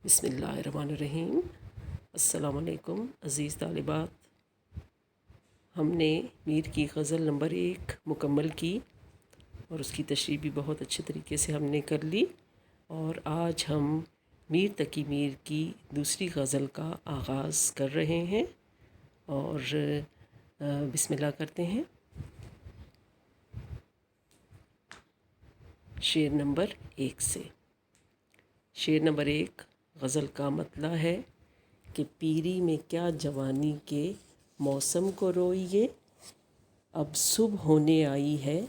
بسم اللہ الرحمن الرحیم۔ السلام علیکم عزیز طالبات، ہم نے میر کی غزل نمبر 1 مکمل کی اور اس کی تشریح بھی بہت اچھے طریقے سے ہم نے کر لی، اور آج ہم میر تقی میر کی دوسری غزل کا آغاز کر رہے ہیں اور بسم اللہ کرتے ہیں۔ شعر نمبر 1 سے۔ شعر نمبر 1 غزل کا مطلع ہے کہ پیری میں کیا جوانی کے موسم کو روئیے، اب صبح ہونے آئی ہے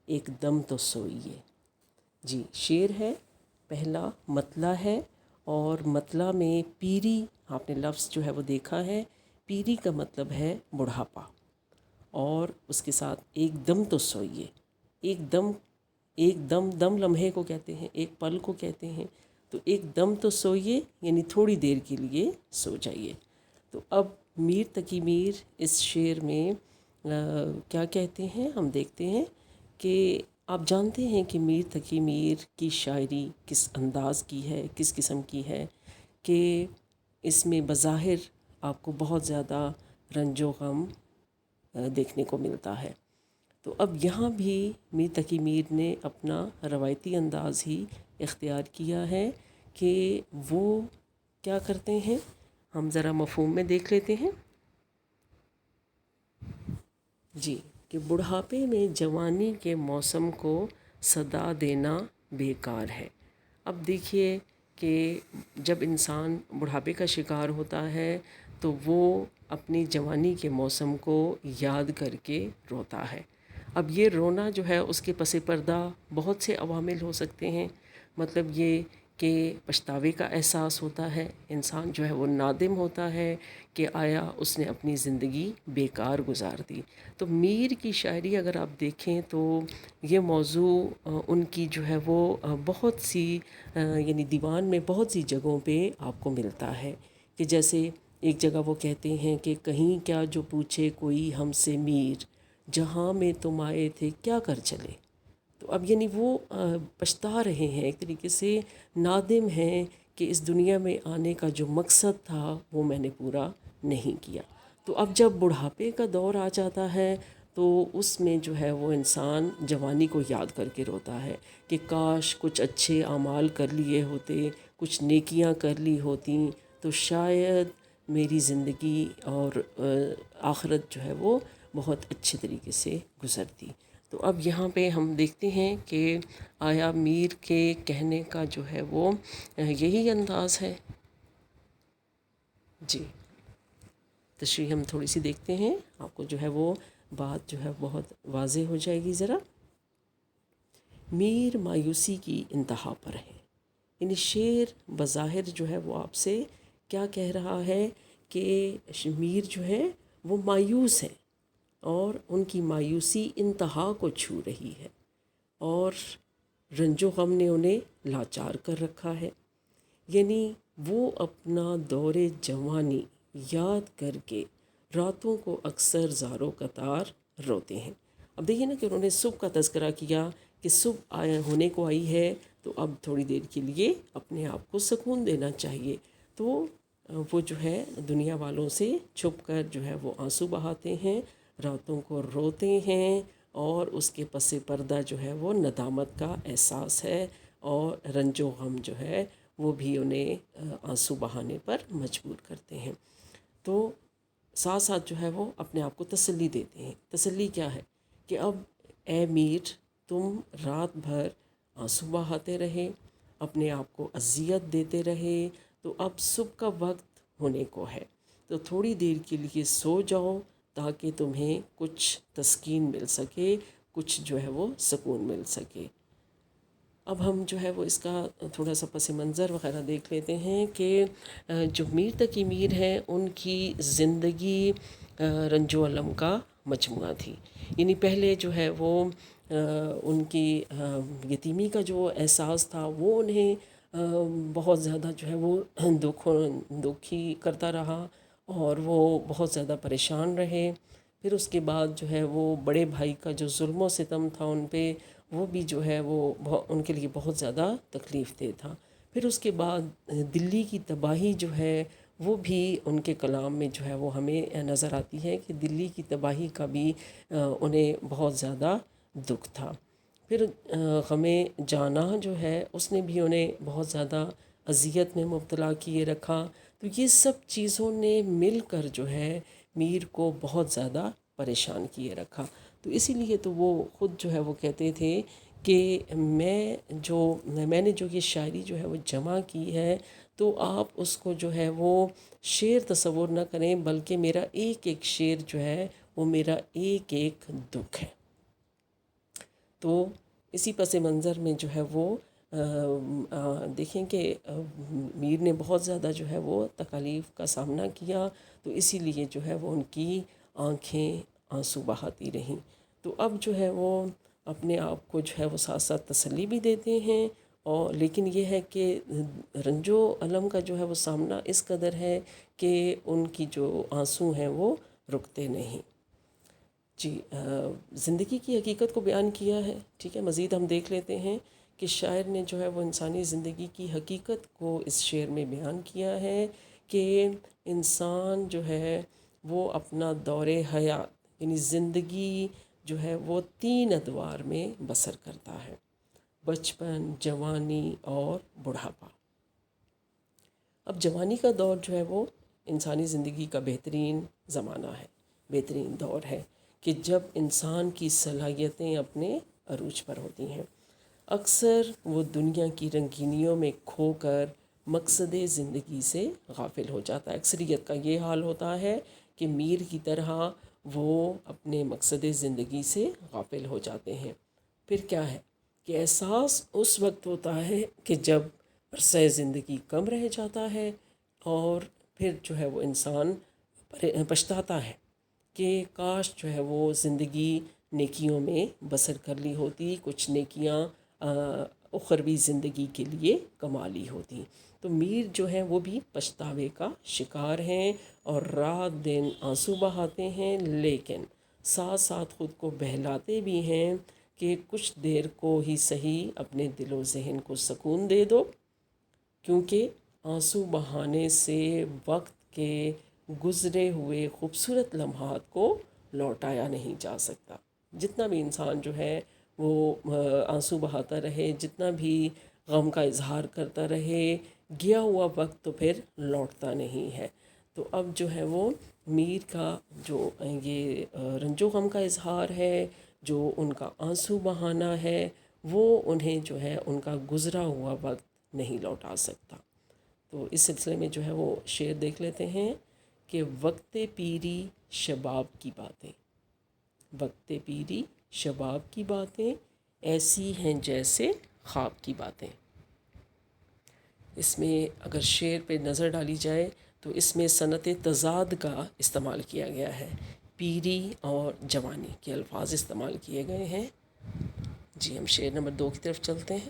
ایک دم تو سوئیے۔ جی، شعر ہے، پہلا مطلع ہے، اور مطلع میں پیری آپ نے لفظ جو ہے وہ دیکھا ہے۔ پیری کا مطلب ہے بڑھاپا، اور اس کے ساتھ ایک دم تو سوئیے۔ ایک دم دم لمحے کو کہتے ہیں، ایک پل کو کہتے ہیں، تو ایک دم تو سوئیے یعنی تھوڑی دیر کے لیے سو جائیے۔ تو اب میر تقی میر اس شعر میں کیا کہتے ہیں ہم دیکھتے ہیں کہ آپ جانتے ہیں کہ میر تقی میر کی شاعری کس انداز کی ہے، کس قسم کی ہے، کہ اس میں بظاہر آپ کو بہت زیادہ رنج و غم دیکھنے کو ملتا ہے۔ تو اب یہاں بھی میر تقی میر نے اپنا روایتی انداز ہی اختیار کیا ہے کہ وہ کیا کرتے ہیں، ہم ذرا مفہوم میں دیکھ لیتے ہیں۔ جی، کہ بڑھاپے میں جوانی کے موسم کو صدا دینا بیکار ہے۔ اب دیکھیے کہ جب انسان بڑھاپے کا شکار ہوتا ہے تو وہ اپنی جوانی کے موسم کو یاد کر کے روتا ہے۔ اب یہ رونا جو ہے اس کے پس پردہ بہت سے عوامل ہو سکتے ہیں، مطلب یہ کہ پچھتاوے کا احساس ہوتا ہے، انسان جو ہے وہ نادم ہوتا ہے کہ آیا اس نے اپنی زندگی بیکار گزار دی۔ تو میر کی شاعری اگر آپ دیکھیں تو یہ موضوع ان کی جو ہے وہ بہت سی یعنی دیوان میں بہت سی جگہوں پہ آپ کو ملتا ہے، کہ جیسے ایک جگہ وہ کہتے ہیں کہ کہیں کیا جو پوچھے کوئی ہم سے میر، جہاں میں تم آئے تھے کیا کر چلے۔ تو اب یعنی وہ پچھتا رہے ہیں، ایک طریقے سے نادم ہیں کہ اس دنیا میں آنے کا جو مقصد تھا وہ میں نے پورا نہیں کیا۔ تو اب جب بڑھاپے کا دور آ جاتا ہے تو اس میں جو ہے وہ انسان جوانی کو یاد کر کے روتا ہے کہ کاش کچھ اچھے اعمال کر لیے ہوتے، کچھ نیکیاں کر لی ہوتیں تو شاید میری زندگی اور آخرت جو ہے وہ بہت اچھے طریقے سے گزرتی۔ تو اب یہاں پہ ہم دیکھتے ہیں کہ آیا میر کے کہنے کا جو ہے وہ یہی انداز ہے۔ جی، تشریح ہم تھوڑی سی دیکھتے ہیں، آپ کو جو ہے وہ بات جو ہے بہت واضح ہو جائے گی ذرا۔ میر مایوسی کی انتہا پر ہے، یعنی شعر بظاہر جو ہے وہ آپ سے کیا کہہ رہا ہے کہ میر جو ہے وہ مایوس ہیں، اور ان کی مایوسی انتہا کو چھو رہی ہے، اور رنج و غم نے انہیں لاچار کر رکھا ہے۔ یعنی وہ اپنا دور جوانی یاد کر کے راتوں کو اکثر زار و قطار روتے ہیں۔ اب دیکھیے نا کہ انہوں نے صبح کا تذکرہ کیا کہ صبح ہونے کو آئی ہے تو اب تھوڑی دیر کے لیے اپنے آپ کو سکون دینا چاہیے، تو وہ جو ہے دنیا والوں سے چھپ کر جو ہے وہ آنسو بہاتے ہیں، راتوں کو روتے ہیں، اور اس کے پس پردہ جو ہے وہ ندامت کا احساس ہے، اور رنج و غم جو ہے وہ بھی انہیں آنسو بہانے پر مجبور کرتے ہیں۔ تو ساتھ ساتھ جو ہے وہ اپنے آپ کو تسلی دیتے ہیں۔ تسلی کیا ہے کہ اب اے میر، تم رات بھر آنسو بہاتے رہے، اپنے آپ کو اذیت دیتے رہے، تو اب صبح کا وقت ہونے کو ہے، تو تھوڑی دیر کے لیے سو جاؤ تاکہ تمہیں کچھ تسکین مل سکے، کچھ جو ہے وہ سکون مل سکے۔ اب ہم جو ہے وہ اس کا تھوڑا سا پس منظر وغیرہ دیکھ لیتے ہیں کہ جو میر تقی میر ہیں ان کی زندگی رنج و الم کا مجموعہ تھی۔ یعنی پہلے جو ہے وہ ان کی یتیمی کا جو احساس تھا وہ انہیں بہت زیادہ جو ہے وہ دکھی کرتا رہا، اور وہ بہت زیادہ پریشان رہے۔ پھر اس کے بعد جو ہے وہ بڑے بھائی کا جو ظلم و ستم تھا ان پہ، وہ بھی جو ہے وہ ان کے لیے بہت زیادہ تکلیف دہ تھا۔ پھر اس کے بعد دلی کی تباہی جو ہے وہ بھی ان کے کلام میں جو ہے وہ ہمیں نظر آتی ہے کہ دلی کی تباہی کا بھی انہیں بہت زیادہ دکھ تھا. پھر غم جانا جو ہے اس نے بھی انہیں بہت زیادہ اذیت میں مبتلا کیے رکھا. تو یہ سب چیزوں نے مل کر جو ہے میر کو بہت زیادہ پریشان کیے رکھا. تو اسی لیے تو وہ خود جو ہے وہ کہتے تھے کہ میں نے جو یہ شاعری جو ہے وہ جمع کی ہے تو آپ اس کو جو ہے وہ شعر تصور نہ کریں، بلکہ میرا ایک ایک شعر جو ہے وہ میرا ایک ایک دکھ ہے. تو اسی پس منظر میں جو ہے وہ دیکھیں کہ میر نے بہت زیادہ جو ہے وہ تکالیف کا سامنا کیا، تو اسی لیے جو ہے وہ ان کی آنکھیں آنسو بہاتی رہیں. تو اب جو ہے وہ اپنے آپ کو جو ہے وہ ساتھ ساتھ تسلی بھی دیتے ہیں، اور لیکن یہ ہے کہ رنج و الم کا جو ہے وہ سامنا اس قدر ہے کہ ان کی جو آنسو ہیں وہ رکتے نہیں. جی زندگی کی حقیقت کو بیان کیا ہے. ٹھیک ہے، مزید ہم دیکھ لیتے ہیں کہ شاعر نے جو ہے وہ انسانی زندگی کی حقیقت کو اس شعر میں بیان کیا ہے کہ انسان جو ہے وہ اپنا دور حیات یعنی زندگی جو ہے وہ 3 ادوار میں بسر کرتا ہے: بچپن، جوانی اور بڑھاپا. اب جوانی کا دور جو ہے وہ انسانی زندگی کا بہترین زمانہ ہے، بہترین دور ہے کہ جب انسان کی صلاحیتیں اپنے عروج پر ہوتی ہیں. اکثر وہ دنیا کی رنگینیوں میں کھو کر مقصد زندگی سے غافل ہو جاتا ہے. اکثریت کا یہ حال ہوتا ہے کہ میر کی طرح وہ اپنے مقصد زندگی سے غافل ہو جاتے ہیں. پھر کیا ہے کہ احساس اس وقت ہوتا ہے کہ جب عرصہ زندگی کم رہ جاتا ہے، اور پھر جو ہے وہ انسان پچھتاتا ہے کہ کاش جو ہے وہ زندگی نیکیوں میں بسر کر لی ہوتی، کچھ نیکیاں اخروی زندگی کے لیے کما لی ہوتی. تو میر جو ہیں وہ بھی پچھتاوے کا شکار ہیں اور رات دن آنسو بہاتے ہیں، لیکن ساتھ ساتھ خود کو بہلاتے بھی ہیں کہ کچھ دیر کو ہی صحیح اپنے دل و ذہن کو سکون دے دو، کیونکہ آنسو بہانے سے وقت کے گزرے ہوئے خوبصورت لمحات کو لوٹایا نہیں جا سکتا. جتنا بھی انسان جو ہے وہ آنسو بہاتا رہے، جتنا بھی غم کا اظہار کرتا رہے، گیا ہوا وقت تو پھر لوٹتا نہیں ہے. تو اب جو ہے وہ میر کا جو یہ رنج و غم کا اظہار ہے، جو ان کا آنسو بہانا ہے، وہ انہیں جو ہے ان کا گزرا ہوا وقت نہیں لوٹا سکتا. تو اس سلسلے میں جو ہے وہ شعر دیکھ لیتے ہیں کہ وقت پیری شباب کی باتیں، وقت پیری شباب کی باتیں ایسی ہیں جیسے خواب کی باتیں. اس میں اگر شعر پہ نظر ڈالی جائے تو اس میں صنعت تضاد کا استعمال کیا گیا ہے، پیری اور جوانی کے الفاظ استعمال کیے گئے ہیں. جی ہم شعر نمبر 2 کی طرف چلتے ہیں.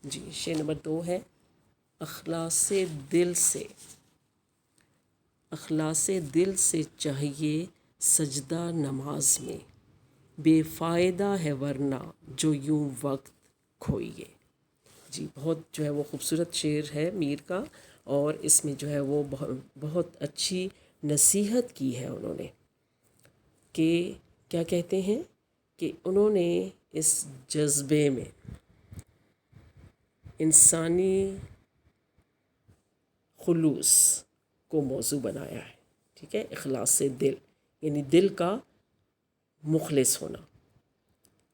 جی شعر نمبر 2 ہے: اخلاص دل سے، اخلاص دل سے چاہیے سجدہ نماز میں، بے فائدہ ہے ورنہ جو یوں وقت کھوئیے. جی بہت جو ہے وہ خوبصورت شعر ہے میر کا، اور اس میں جو ہے وہ بہت اچھی نصیحت کی ہے انہوں نے. کہ کیا کہتے ہیں کہ انہوں نے اس جذبے میں انسانی خلوص کو موضوع بنایا ہے. ٹھیک ہے، اخلاص دل یعنی دل کا مخلص ہونا،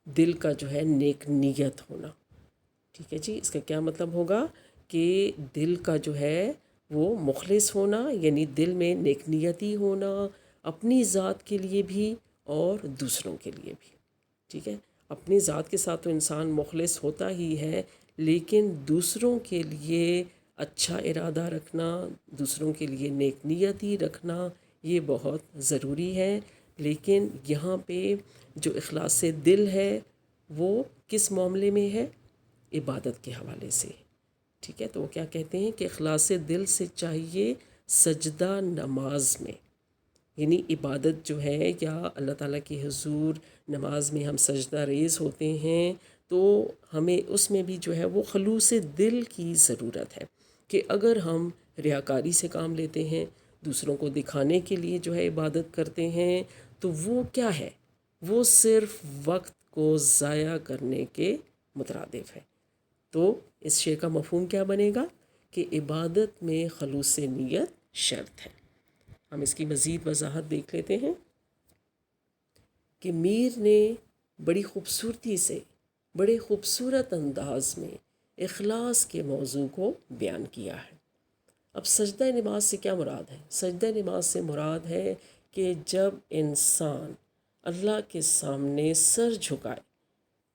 دل کا جو ہے نیک نیت ہونا. ٹھیک ہے جی، اس کا کیا مطلب ہوگا کہ دل کا جو ہے وہ مخلص ہونا یعنی دل میں نیک نیتی ہونا، اپنی ذات کے لیے بھی اور دوسروں کے لیے بھی. ٹھیک ہے، اپنی ذات کے ساتھ تو انسان مخلص ہوتا ہی ہے، لیکن دوسروں کے لیے اچھا ارادہ رکھنا، دوسروں کے لیے نیک نیتی رکھنا یہ بہت ضروری ہے. لیکن یہاں پہ جو اخلاص دل ہے وہ کس معاملے میں ہے؟ عبادت کے حوالے سے. ٹھیک ہے، تو وہ کیا کہتے ہیں کہ اخلاص دل سے چاہیے سجدہ نماز میں، یعنی عبادت جو ہے یا اللہ تعالیٰ کے حضور نماز میں ہم سجدہ ریز ہوتے ہیں تو ہمیں اس میں بھی جو ہے وہ خلوص دل کی ضرورت ہے کہ اگر ہم ریاکاری سے کام لیتے ہیں، دوسروں کو دکھانے کے لیے جو ہے عبادت کرتے ہیں، تو وہ کیا ہے؟ وہ صرف وقت کو ضائع کرنے کے مترادف ہے۔ تو اس شعر کا مفہوم کیا بنے گا کہ عبادت میں خلوص نیت شرط ہے۔ ہم اس کی مزید وضاحت دیکھ لیتے ہیں کہ میر نے بڑی خوبصورتی سے، بڑے خوبصورت انداز میں اخلاص کے موضوع کو بیان کیا ہے۔ اب سجدہ نماز سے کیا مراد ہے؟ سجدہ نماز سے مراد ہے کہ جب انسان اللہ کے سامنے سر جھکائے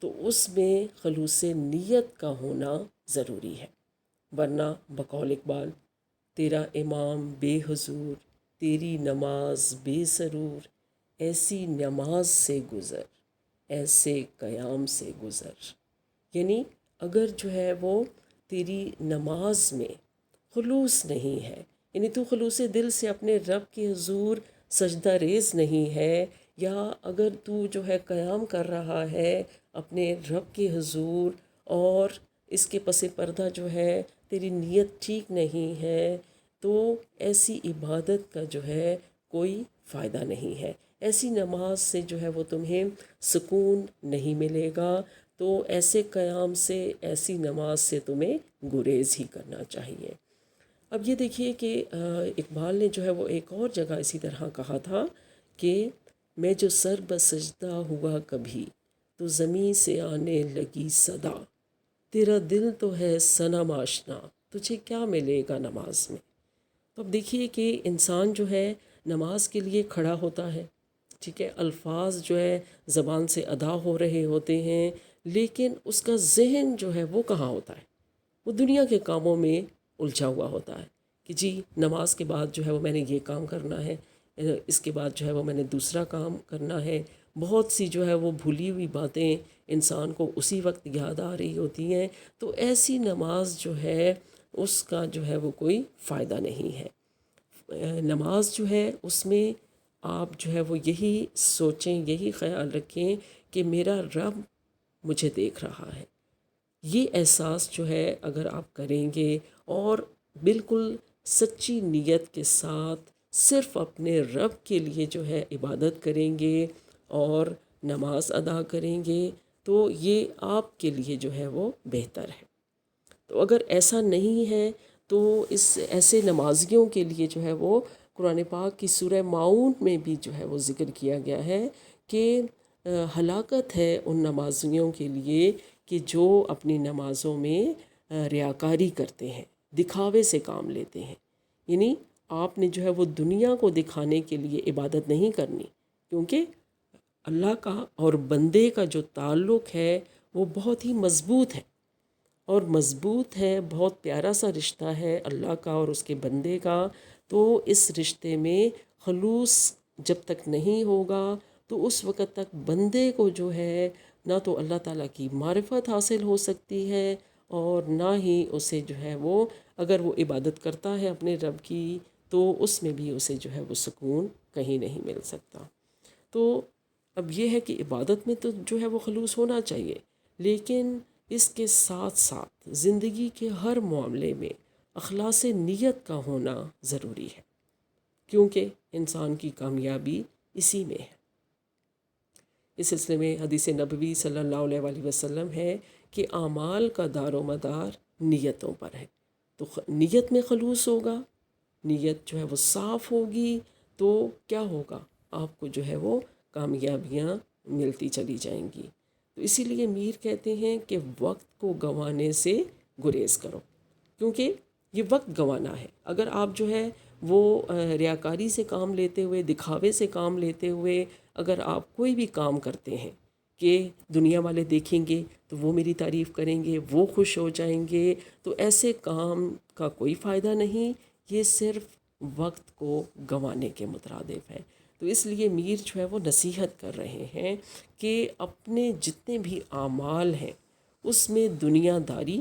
تو اس میں خلوص نیت کا ہونا ضروری ہے، ورنہ بقول اقبال تیرا امام بے حضور، تیری نماز بے سرور، ایسی نماز سے گزر، ایسے قیام سے گزر۔ یعنی اگر جو ہے وہ تیری نماز میں خلوص نہیں ہے، یعنی تو خلوص دل سے اپنے رب کے حضور سجدہ ریز نہیں ہے، یا اگر تو جو ہے قیام کر رہا ہے اپنے رب کے حضور اور اس کے پس پردہ جو ہے تیری نیت ٹھیک نہیں ہے، تو ایسی عبادت کا جو ہے کوئی فائدہ نہیں ہے۔ ایسی نماز سے جو ہے وہ تمہیں سکون نہیں ملے گا، تو ایسے قیام سے، ایسی نماز سے تمہیں گریز ہی کرنا چاہیے۔ اب یہ دیکھیے کہ اقبال نے جو ہے وہ ایک اور جگہ اسی طرح کہا تھا کہ میں جو سر بسجدہ ہوا کبھی، تو زمیں سے آنے لگی صدا، تیرا دل تو ہے صنم آشنا، تجھے کیا ملے گا نماز میں۔ تو اب دیکھیے کہ انسان جو ہے نماز کے لیے کھڑا ہوتا ہے، ٹھیک ہے، الفاظ جو ہے زبان سے ادا ہو رہے ہوتے ہیں، لیکن اس کا ذہن جو ہے وہ کہاں ہوتا ہے؟ وہ دنیا کے کاموں میں الجھا ہوا ہوتا ہے کہ جی نماز کے بعد جو ہے وہ میں نے یہ کام کرنا ہے، اس کے بعد جو ہے وہ میں نے دوسرا کام کرنا ہے۔ بہت سی جو ہے وہ بھولی ہوئی باتیں انسان کو اسی وقت یاد آ رہی ہوتی ہیں، تو ایسی نماز جو ہے اس کا جو ہے وہ کوئی فائدہ نہیں ہے۔ نماز جو ہے اس میں آپ جو ہے وہ یہی سوچیں، یہی خیال رکھیں کہ میرا رب مجھے دیکھ رہا ہے۔ یہ احساس جو ہے اگر آپ کریں گے اور بالکل سچی نیت کے ساتھ صرف اپنے رب کے لیے جو ہے عبادت کریں گے اور نماز ادا کریں گے، تو یہ آپ کے لیے جو ہے وہ بہتر ہے۔ تو اگر ایسا نہیں ہے تو اس ایسے نمازیوں کے لیے جو ہے وہ قرآن پاک کی سورہ معون میں بھی جو ہے وہ ذکر کیا گیا ہے کہ ہلاکت ہے ان نمازیوں کے لیے کہ جو اپنی نمازوں میں ریاکاری کرتے ہیں، دکھاوے سے کام لیتے ہیں۔ یعنی آپ نے جو ہے وہ دنیا کو دکھانے کے لیے عبادت نہیں کرنی، کیونکہ اللہ کا اور بندے کا جو تعلق ہے وہ بہت ہی مضبوط ہے، اور مضبوط ہے، بہت پیارا سا رشتہ ہے اللہ کا اور اس کے بندے کا۔ تو اس رشتے میں خلوص جب تک نہیں ہوگا تو اس وقت تک بندے کو جو ہے نہ تو اللہ تعالیٰ کی معرفت حاصل ہو سکتی ہے، اور نہ ہی اسے جو ہے وہ اگر وہ عبادت کرتا ہے اپنے رب کی تو اس میں بھی اسے جو ہے وہ سکون کہیں نہیں مل سکتا۔ تو اب یہ ہے کہ عبادت میں تو جو ہے وہ خلوص ہونا چاہیے، لیکن اس کے ساتھ ساتھ زندگی کے ہر معاملے میں اخلاص نیت کا ہونا ضروری ہے، کیونکہ انسان کی کامیابی اسی میں ہے۔ اس سلسلے میں حدیث نبوی صلی اللہ علیہ وآلہ وسلم ہے کہ اعمال کا دار و مدار نیتوں پر ہے۔ تو نیت میں خلوص ہوگا، نیت جو ہے وہ صاف ہوگی، تو کیا ہوگا؟ آپ کو جو ہے وہ کامیابیاں ملتی چلی جائیں گی۔ تو اسی لیے میر کہتے ہیں کہ وقت کو گنوانے سے گریز کرو، کیونکہ یہ وقت گنوانا ہے۔ اگر آپ جو ہے وہ ریاکاری سے کام لیتے ہوئے، دکھاوے سے کام لیتے ہوئے اگر آپ کوئی بھی کام کرتے ہیں کہ دنیا والے دیکھیں گے تو وہ میری تعریف کریں گے، وہ خوش ہو جائیں گے، تو ایسے کام کا کوئی فائدہ نہیں، یہ صرف وقت کو گنوانے کے مترادف ہے۔ تو اس لیے میر جو ہے وہ نصیحت کر رہے ہیں کہ اپنے جتنے بھی اعمال ہیں اس میں دنیا داری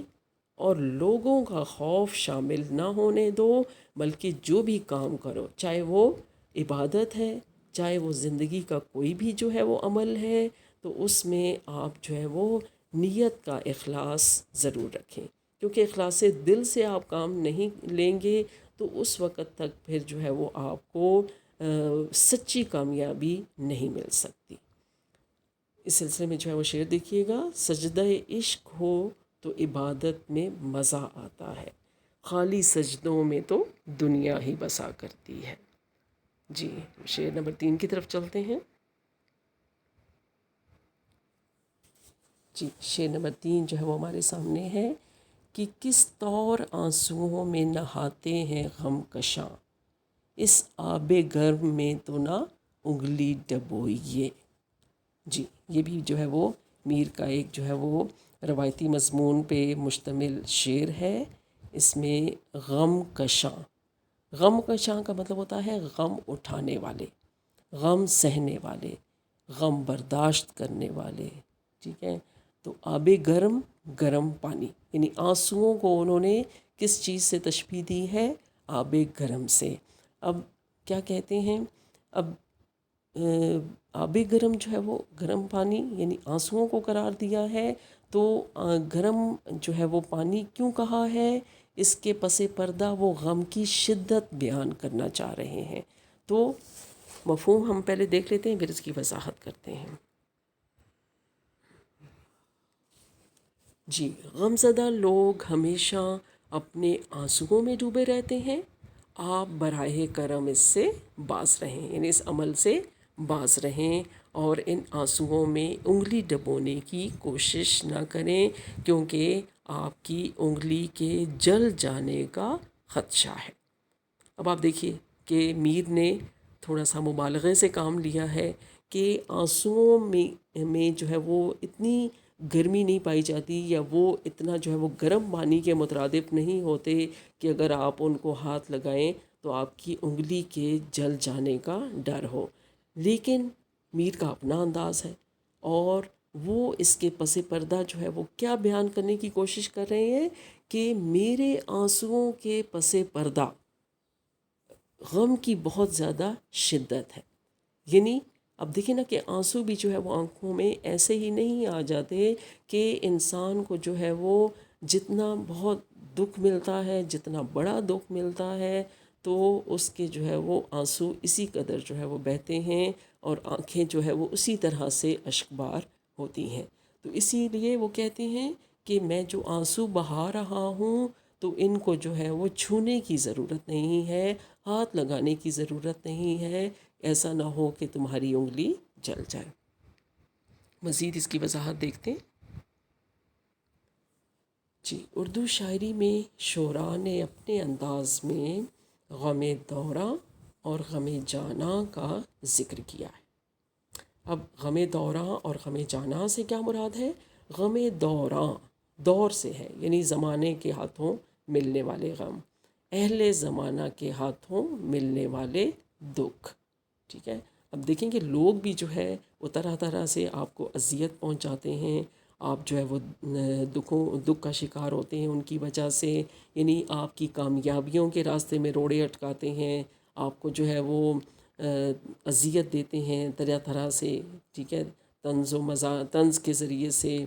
اور لوگوں کا خوف شامل نہ ہونے دو، بلکہ جو بھی کام کرو چاہے وہ عبادت ہے، چاہے وہ زندگی کا کوئی بھی جو ہے وہ عمل ہے، تو اس میں آپ جو ہے وہ نیت کا اخلاص ضرور رکھیں، کیونکہ اخلاص دل سے آپ کام نہیں لیں گے تو اس وقت تک پھر جو ہے وہ آپ کو سچی کامیابی نہیں مل سکتی۔ اس سلسلے میں جو ہے وہ شعر دیکھیے گا، سجدہ عشق ہو تو عبادت میں مزہ آتا ہے، خالی سجدوں میں تو دنیا ہی بسا کرتی ہے۔ جی، شعر نمبر 3 کی طرف چلتے ہیں۔ جی، شعر نمبر 3 جو ہے وہ ہمارے سامنے ہے کہ کس طور آنسوؤں میں نہاتے ہیں غم کشاں، اس آب گرم میں تو نہ انگلی ڈبوئیے۔ جی، یہ بھی جو ہے وہ میر کا ایک جو ہے وہ روایتی مضمون پہ مشتمل شعر ہے۔ اس میں غم کشاں، غم کشاں کا مطلب ہوتا ہے غم اٹھانے والے، غم سہنے والے، غم برداشت کرنے والے، ٹھیک ہے۔ تو آب گرم، گرم پانی، یعنی آنسوؤں کو انہوں نے کس چیز سے تشبیہ دی ہے؟ آب گرم سے۔ اب کیا کہتے ہیں، اب آب گرم جو ہے وہ گرم پانی یعنی آنسوؤں کو قرار دیا ہے، تو گرم جو ہے وہ پانی کیوں کہا ہے؟ اس کے پس پردہ وہ غم کی شدت بیان کرنا چاہ رہے ہیں۔ تو مفہوم ہم پہلے دیکھ لیتے ہیں، پھر اس کی وضاحت کرتے ہیں۔ جی، غمزدہ لوگ ہمیشہ اپنے آنسوؤں میں ڈوبے رہتے ہیں، آپ براہ کرم اس سے باز رہیں، یعنی اس عمل سے باز رہیں اور ان آنسوؤں میں انگلی ڈبونے کی کوشش نہ کریں، کیونکہ آپ کی انگلی کے جل جانے کا خدشہ ہے۔ اب آپ دیکھیے کہ میر نے تھوڑا سا مبالغے سے کام لیا ہے کہ آنسوؤں میں جو ہے وہ اتنی گرمی نہیں پائی جاتی، یا وہ اتنا جو ہے وہ گرم پانی کے مترادف نہیں ہوتے کہ اگر آپ ان کو ہاتھ لگائیں تو آپ کی انگلی کے جل جانے کا ڈر ہو۔ لیکن میر کا اپنا انداز ہے، اور وہ اس کے پس پردہ جو ہے وہ کیا بیان کرنے کی کوشش کر رہے ہیں کہ میرے آنسوؤں کے پس پردہ غم کی بہت زیادہ شدت ہے۔ یعنی اب دیکھیں نا کہ آنسو بھی جو ہے وہ آنکھوں میں ایسے ہی نہیں آ جاتے کہ انسان کو جو ہے وہ جتنا بہت دکھ ملتا ہے، جتنا بڑا دکھ ملتا ہے، تو اس کے جو ہے وہ آنسو اسی قدر جو ہے وہ بہتے ہیں، اور آنکھیں جو ہے وہ اسی طرح سے اشکبار ہوتی ہیں۔ تو اسی لیے وہ کہتے ہیں کہ میں جو آنسو بہا رہا ہوں تو ان کو جو ہے وہ چھونے کی ضرورت نہیں ہے، ہاتھ لگانے کی ضرورت نہیں ہے، ایسا نہ ہو کہ تمہاری انگلی جل جائے۔ مزید اس کی وضاحت دیکھتے ہیں۔ جی، اردو شاعری میں شعراء نے اپنے انداز میں غم دوراں اور غم جاناں کا ذکر کیا ہے۔ اب غم دوراں اور غم جاناں سے کیا مراد ہے؟ غم دوراں دور سے ہے، یعنی زمانے کے ہاتھوں ملنے والے غم، اہل زمانہ کے ہاتھوں ملنے والے دکھ، ٹھیک ہے۔ اب دیکھیں کہ لوگ بھی جو ہے وہ طرح طرح سے آپ کو اذیت پہنچاتے ہیں، آپ جو ہے وہ دکھ کا شکار ہوتے ہیں ان کی وجہ سے، یعنی آپ کی کامیابیوں کے راستے میں روڑے اٹکاتے ہیں، آپ کو جو ہے وہ اذیت دیتے ہیں طرح طرح سے، ٹھیک ہے، طنز کے ذریعے سے،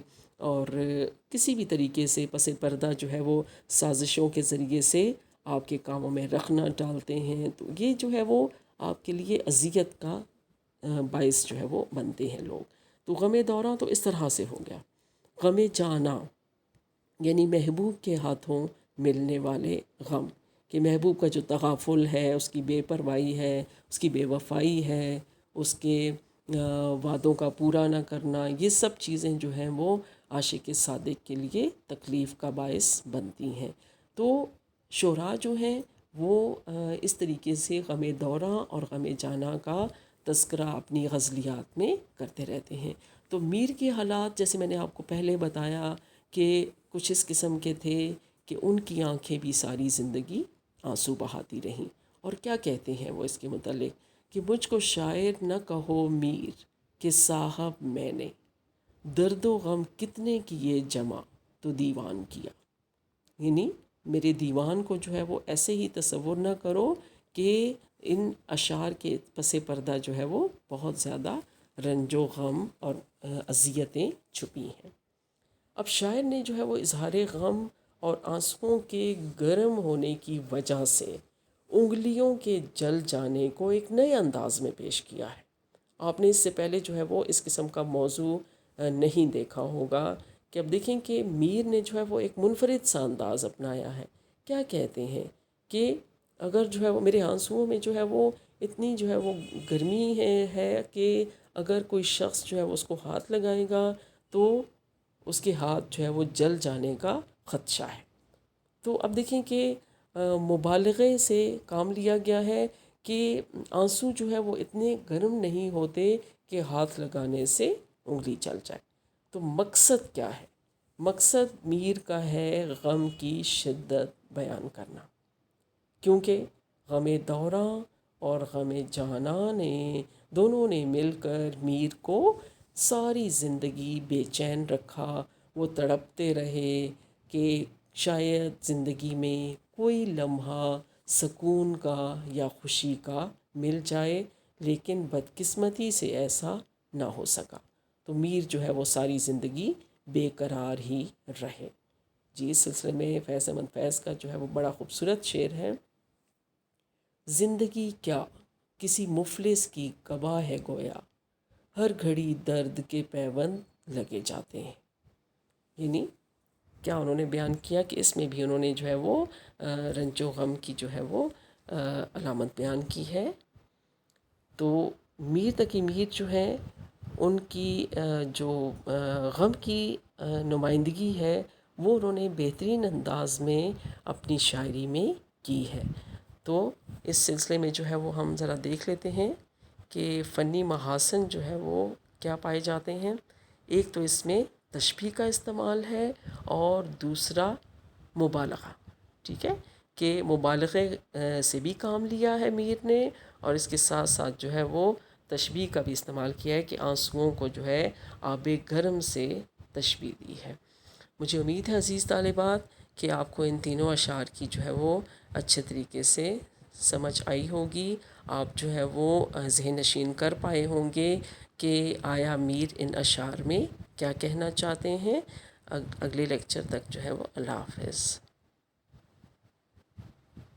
اور کسی بھی طریقے سے پس پردہ جو ہے وہ سازشوں کے ذریعے سے آپ کے کاموں میں رخنہ ڈالتے ہیں، تو یہ جو ہے وہ آپ کے لیے اذیت کا باعث جو ہے وہ بنتے ہیں لوگ۔ تو غم دوراں تو اس طرح سے ہو گیا۔ غم جاناں یعنی محبوب کے ہاتھوں ملنے والے غم، کہ محبوب کا جو تغافل ہے، اس کی بے پرواہی ہے، اس کی بے وفائی ہے، اس کے وعدوں کا پورا نہ کرنا، یہ سب چیزیں جو ہیں وہ عاشق صادق کے لیے تکلیف کا باعث بنتی ہیں۔ تو شعراء جو ہیں وہ اس طریقے سے غم دوراں اور غم جاناں کا تذکرہ اپنی غزلیات میں کرتے رہتے ہیں۔ تو میر کے حالات جیسے میں نے آپ کو پہلے بتایا کہ کچھ اس قسم کے تھے کہ ان کی آنکھیں بھی ساری زندگی آنسو بہاتی رہیں، اور کیا کہتے ہیں وہ اس کے متعلق کہ مجھ کو شاعر نہ کہو میر کہ صاحب میں نے درد و غم کتنے کیے جمع تو دیوان کیا، یعنی میرے دیوان کو جو ہے وہ ایسے ہی تصور نہ کرو کہ ان اشعار کے پس پردہ جو ہے وہ بہت زیادہ رنج و غم اور اذیتیں چھپی ہیں۔ اب شاعر نے جو ہے وہ اظہار غم اور آنسوؤں کے گرم ہونے کی وجہ سے انگلیوں کے جل جانے کو ایک نئے انداز میں پیش کیا ہے۔ آپ نے اس سے پہلے جو ہے وہ اس قسم کا موضوع نہیں دیکھا ہوگا کہ اب دیکھیں کہ میر نے جو ہے وہ ایک منفرد سا انداز اپنایا ہے۔ کیا کہتے ہیں کہ اگر جو ہے وہ میرے آنسوؤں میں جو ہے وہ اتنی جو ہے وہ گرمی ہے کہ اگر کوئی شخص جو ہے وہ اس کو ہاتھ لگائے گا تو اس کے ہاتھ جو ہے وہ جل جانے کا خدشہ ہے۔ تو اب دیکھیں کہ مبالغے سے کام لیا گیا ہے کہ آنسو جو ہے وہ اتنے گرم نہیں ہوتے کہ ہاتھ لگانے سے انگلی جل جائے۔ تو مقصد کیا ہے؟ مقصد میر کا ہے غم کی شدت بیان کرنا، کیونکہ غم دوراں اور غم جاناں نے دونوں نے مل کر میر کو ساری زندگی بے چین رکھا۔ وہ تڑپتے رہے کہ شاید زندگی میں کوئی لمحہ سکون کا یا خوشی کا مل جائے، لیکن بدقسمتی سے ایسا نہ ہو سکا۔ تو میر جو ہے وہ ساری زندگی بے قرار ہی رہے۔ جی، اس سلسلے میں فیض احمد فیض کا جو ہے وہ بڑا خوبصورت شعر ہے: زندگی کیا کسی مفلس کی قبا ہے گویا، ہر گھڑی درد کے پیوند لگے جاتے ہیں۔ یعنی کیا انہوں نے بیان کیا کہ اس میں بھی انہوں نے جو ہے وہ رنج و غم کی جو ہے وہ علامت بیان کی ہے۔ تو میر تقی میر جو ہیں ان کی جو غم کی نمائندگی ہے وہ انہوں نے بہترین انداز میں اپنی شاعری میں کی ہے۔ تو اس سلسلے میں جو ہے وہ ہم ذرا دیکھ لیتے ہیں کہ فنی محاسن جو ہے وہ کیا پائے جاتے ہیں۔ ایک تو اس میں تشبیہ کا استعمال ہے اور دوسرا مبالغہ، ٹھیک ہے، کہ مبالغے سے بھی کام لیا ہے میر نے، اور اس کے ساتھ ساتھ جو ہے وہ تشبیہ کا بھی استعمال کیا ہے کہ آنسوؤں کو جو ہے آب گرم سے تشبیہ دی ہے۔ مجھے امید ہے عزیز طالبات کہ آپ کو ان تینوں اشعار کی جو ہے وہ اچھے طریقے سے سمجھ آئی ہوگی۔ آپ جو ہے وہ ذہن نشین کر پائے ہوں گے کہ آیا میر ان اشعار میں کیا کہنا چاہتے ہیں۔ اگلے لیکچر تک جو ہے وہ اللہ حافظ۔